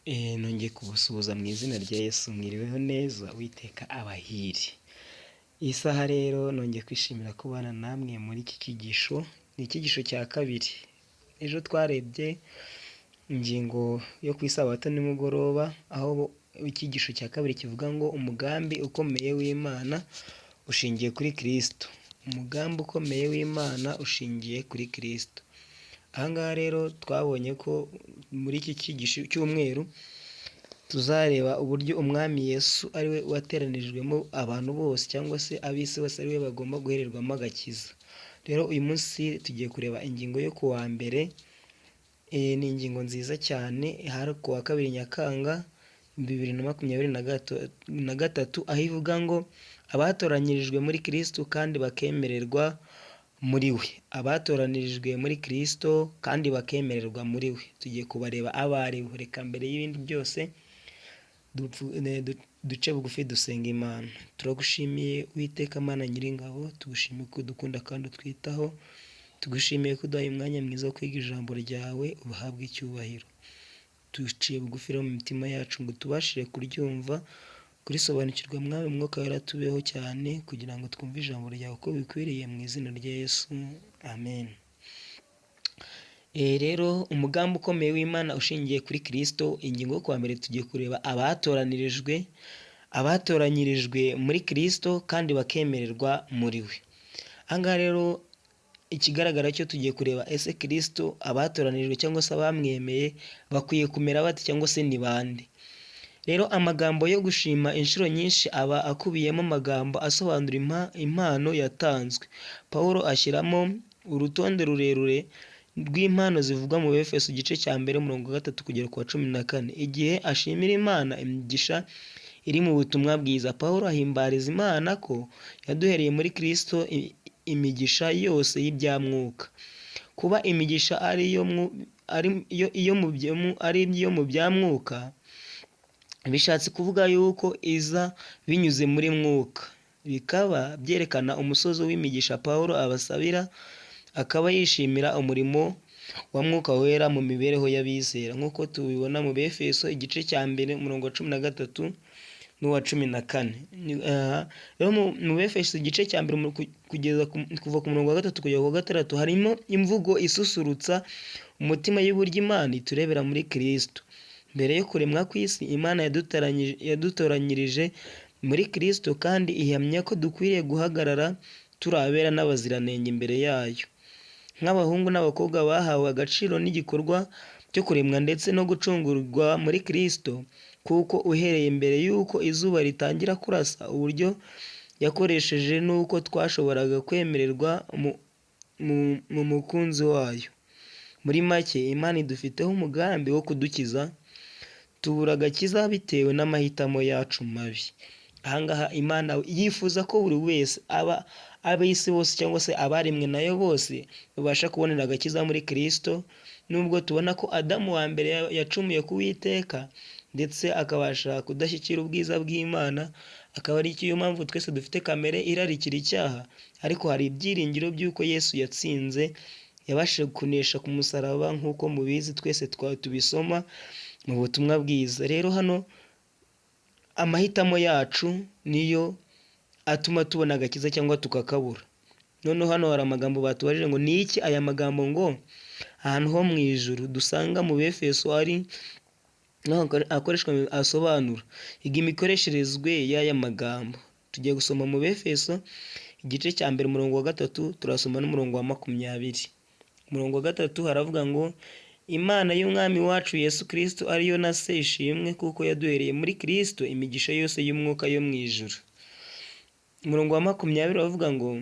Nongeye kubasuhuza mu izina rya Yesu, mwiriweho neza, Uwiteka abahire. Iyi saha rero nongeye kwishimira kubana namwe muri iki cyigisho, ni icyigisho cya kabiri. Ejo twarebye ingingo yo ku isabato nimugoroba, aho icyigisho cya kabiri kivuga ngo umugambi ukomeye w'Imana ushingiye kuri Kristo. Umugambi ukomeye w'Imana ushingiye kuri Kristo. Aha ngaha rero twabonye ko muri iki cyigisho cy'umweru tuzareba uburyo umwami Yesu ari we wateranijwemo abantu bose, cyangwa se ab'isi bose ari we bagomba guhererwamo agakiza. Rero uyu munsi tugiye kureba ingingo yo ku wa mbere. Ni ingingo nziza cyane, hari ku wa kabiri Nyakanga 2023, aho ivuga ngo abatoranyirijwe muri Kristo kandi bakemererwa muri we. Abatoranyirijwe muri Kristo kandi bakemererwa muri we, tugiye kubareba abo ari bo. Reka mbere y'ibindi byose duce bugufi dusenga Imana. Turagushimiye Uwiteka Mana Nyiringabo, tugushimiye ko udukunda kandi utwitaho, tugushimiye ko uduhaye umwanya mwiza wo kwiga ijambo ryawe, uhabwe icyubahiro. Duciye bugufi mu mitima yacu ngo tubashire kuryumva, kurisobanukirwa mwawe Mwuka Wera, tubeho cyane kugira ngo twumve ijambo ryawe uko bikwiriye, mu izina rya Yesu, amen. Rero umugambi ukomeye w'Imana ushingiye kuri Kristo, ingingo yo kuwa mbere tugiye kureba abatoranyirijwe muri Kristo kandi bakemererwa muri we. Aha ngaha rero ikigaragara cyo tugiye kureba ese Kristo abatoranyirijwe cyangwa se abamwemeye bakwiye kumera bate, cyangwa se ni bande. Rero amagambo yo gushima inshuro nyinshi aba akubiyemo amagambo asobanura impano yatanzwe. Pawulo ashyiramo urutonde rurerure rw'impano zivugwa mu Efeso igice cya mbere 3 kugera ku wa 14. Igihe ashimira Imana imigisha iri mu butumwa bwiza, Pawulo ahimbariza Imana ko yaduhereye muri Kristo imigisha yose y'ibyamwuka. Kuba imigisha ari iyo mu byamwuka, bishatse kuvuga yuko iza binyuze muri Mwuka, bikaba byerekana umusozo w'imigisha Pawulo abasabira, akaba yishimira umurimo wa Mwuka Wera mu mibereho y'abizera, nk'uko tubibona mu Efeso igice cya mbere 13 n'uwa 14. Rero mu Efeso igice cya mbere kuva ku murongo wa 3 kugera ku wa 6 harimo imvugo isusurutsa umutima y'uburyo Imana iturebera muri Kristo. Mbere yo kuremwa kw'isi, Imana yadutoranyirije muri Kristo kandi ihamya ko dukwiriye guhagarara turi abera n'abaziranenge imbere yayo. Nk'abahungu n'abakobwa bahawe agaciro n'igikorwa cyo kuremwa ndetse no gucungurwa muri Kristo, kuko uhereye mbere y'uko izuba ritangira kurasa, uburyo yakoresheje n'uko twashoboraga kwemererwa mu mukunzi wayo. Muri make, Imana idufiteho umugambi wo kudukiza. Tubura agakiza bitewe n'amahitamo yacu mabi. Aha ngaha Imana yifuza ko buri wese, ab'isi bose cyangwa se abaremwe nayo bose, babasha kubonera agakiza muri Kristo. Nubwo tubona ko Adamu wa mbere yacumuye ku Uwiteka ndetse akabasha kudashyikira ubwiza bw'Imana, akaba ari cyo mpamvu twese dufite kamere irarikira icyaha, ariko hari ibyiringiro by'uko Yesu yatsinze, yabashije kunesha ku musaraba, nk'uko mubizi twese tubisoma mu butumwa bwiza. Rero hano amahitamo yacu niyo atuma tubona agakiza cyangwa tukakabura. Noneho hano hari amagambo batubajije ngo ni iki aya magambo ngo ahantu ho mu ijuru dusanga mu Efeso ari akoreshwa asobanura. Iga imikoresherezwe y'aya magambo. Tugiye gusoma mu Efeso igice cya mbere 3 turasoma n'umurongo wa 20. Umurongo wa 3 haravuga ngo Imana y'umwami wacu Yesu Kristo ariyo na se ishimwe, kuko yaduhereye muri Kristo imigisha yose y'umwuka yo mu ijuru. Umurongo wa 20 uravuga ngo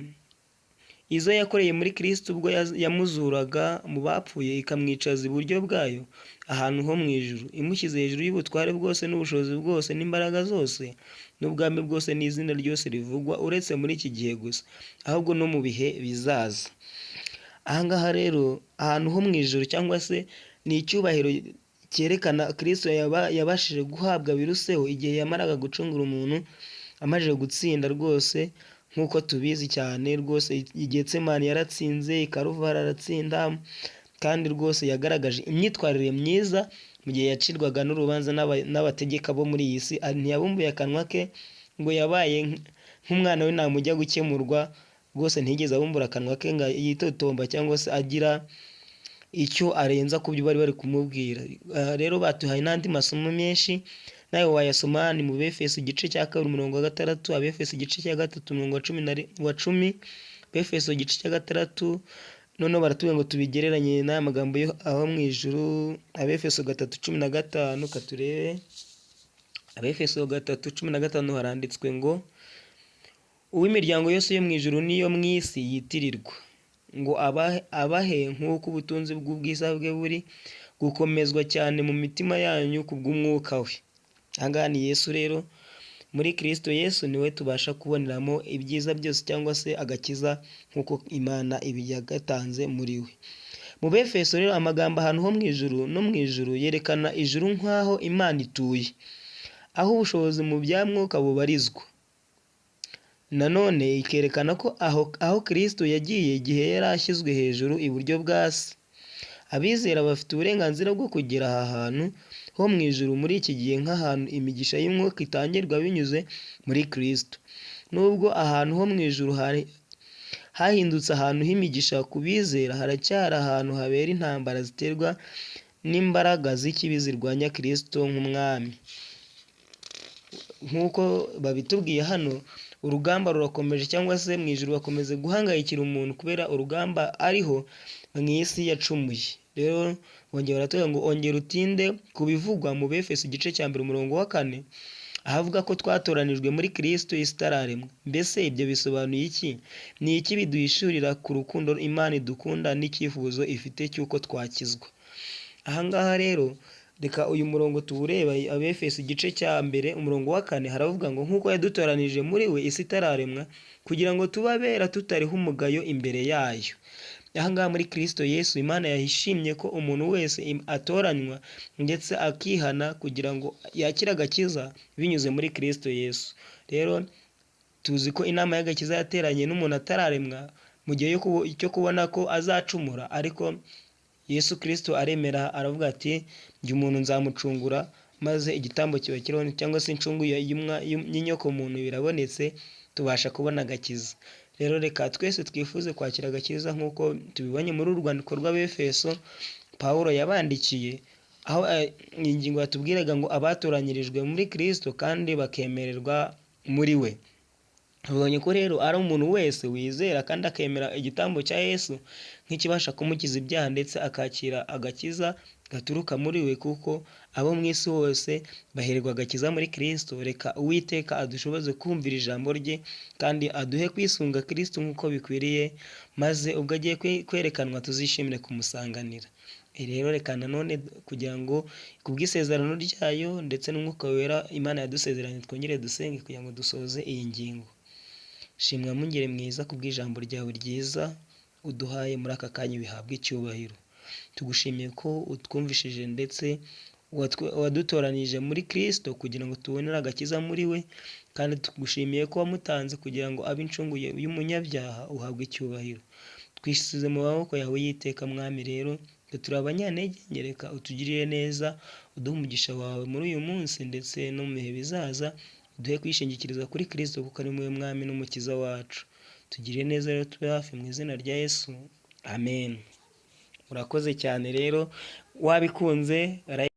izo yakoreye muri Kristo ubwo yamuzuraga mu bapfuye, ikamwicaza iburyo bwayo ahantu ho mu ijuru, imushyize hejuru y'ubutware bwose n'ubushobozi bwose n'imbaraga zose n'ubwami bwose n'izina ryose rivugwa, uretse muri iki gihe gusa, ahubwo no mu bihe bizaza. Aha ngaha rero ahantu ho mu ijuru cyangwa se ni icyubahiro cyerekana Kristo yabashije guhabwa biruseho igihe yamaraga gucungura umuntu, amajije gutsinda rwose, nk'uko tubizi cyane rwose. Getsemani yaratsinze, i Karuvali aratsinda, kandi rwose yagaragaje imyitwarire myiza mu gihe yacirwaga n'urubanza n'abategeka bo muri iyi si. Ntiyabumbuye akanwa ke ngo yabaye nk'umwana w'intama ujya gukemurwa, rwose ntiyigeze abumbura akanwa ke ngo yitotomba cyangwa se agira icyo arenza ku byo bari bari kumubwira. Rero batuhaye n'andi masomo menshi, nawe wayasoma, ni mu Befeso igice cya 2:6, Abefeso igice cya 3:10, Befeso igice cya 6. Noneho baratubwira ngo tubigereranye n'aya magambo yo aho mu ijuru. Abefeso 3:15, katurebe. Abefeso 3:15 haranditswe ngo uw'imiryango yose yo mu ijuru n'iyo mu isi yitirirwa, ngo abahe nk'uko ubutunzi bw'ubwiza bwe buri gukomezwa cyane mu mitima yanyu kubw'umwuka we. Aha ngaha ni Yesu rero, muri Kristo Yesu niwe tubasha kuboneramo ibyiza byose cyangwa se agakiza nk'uko Imana yagatanze muri we. Mu Befeso rero amagambo ahantu ho mu ijuru no mu ijuru yerekana ijuru nk'aho Imana ituye, aho ubushobozi mu bya mwuka bubarizwa. Nanone ikerekana ko aho Kristo yagiye igihe yari ashyizwe hejuru iburyo bwa se. Abizera bafite uburenganzira bwo kugera aha hantu ho mu ijuru muri iki gihe nk'ahantu imigisha y'umwuka itangirwa binyuze muri Kristo. Nubwo ahantu ho mu ijuru hahindutse ahantu h'imigisha ku bizera, haracyari ahantu habera intambara ziterwa n'imbaraga z'ikibi zirwanya Kristo nk'umwami. Nk'uko babitubwiye hano, urugamba rurakomeje cyangwa se mu ijuru bakomeze guhangayikira umuntu kubera urugamba ariho mu isi yacumuye. Rero bongera baratubwira ngo ongera utinde ku bivugwa mu Befeso igice cya 1:4, ahavuga ko twatoranijwe muri Kristo isi itararemwa. Mbese ibyo bisobanuye iki? Ni iki biduhishurira ku rukundo Imana idukunda n'icyifuzo ifite cy'uko twakizwa? Aha ngaha rero reka uyu murongo tuwureba, Abefeso igice cya 1:4 haravuga ngo nk'uko yadutoranije muri we isi itararemwa kugira ngo tuba abera tutariho umugayo imbere yayo. Aha ngaha muri Kristo Yesu Imana yahishimye ko umuntu wese atoranywa ndetse akihana kugira ngo yakire agakiza binyuze muri Kristo Yesu. Rero tuzi ko inama y'agakiza yateranye n'umuntu atararemwa mu gihe cyo kubona ko azacumura, ariko Yesu Kristo aremera aravuga ati njye umuntu nzamucungura, maze igitambo kiba kiriho cyangwa se incungu y'inyoko muntu birabonetse, tubasha kubona agakiza. Rero reka twese twifuze kwakira agakiza nk'uko tubibonye muri uru rwandiko rw'Abefeso Pawulo yabandikiye, aho ingingo yatubwiraga ngo abatoranyirijwe muri Kristo kandi bakemererwa muri we. Tubonye ko rero ari umuntu wese wizera kandi akemera igitambo cya Yesu nk'ikibasha kumukiza ibyaha ndetse akakira agakiza gaturuka muri we, kuko abo mu isi hose bahererwa agakiza muri Kristo. Reka Uwiteka adushoboze kumvira ijambo rye kandi aduhe kwisunga Kristo nk'uko bikwiriye, maze ubwo agiye kwerekanwa tuzishimire kumusanganira. Rero reka nanone kugira ngo kubw'isezerano ryayo ndetse n'umwuka wera Imana yadusezeranye twongere dusenge kugira ngo dusoze iyi ngingo. Shimwa mungere mwiza kubw'ijambo ryawe ryiza uduhaye muri aka kanya, bihabwa icyubahiro. Tugushimiye ko utwumvishije ndetse wadutoranije muri Kristo kugira ngo tubonere agakiza muri we, kandi tugushimiye ko wamutanze kugira ngo abe incungu y'umunyabyaha. Uhabwe icyubahiro. Twishyize mu maboko yawe y'iteka Mwami. Rero turi abanyantege, reka utugirire neza, uduhe umugisha wawe muri uyu munsi ndetse no mu bihe bizaza. Duhe kwishingikiriza kuri Kristo kuko ari we Mwami n'umukiza wacu. Tugire neza rero, tube hafi mu izina rya Yesu, amen. Urakoze cyane rero, wabikunze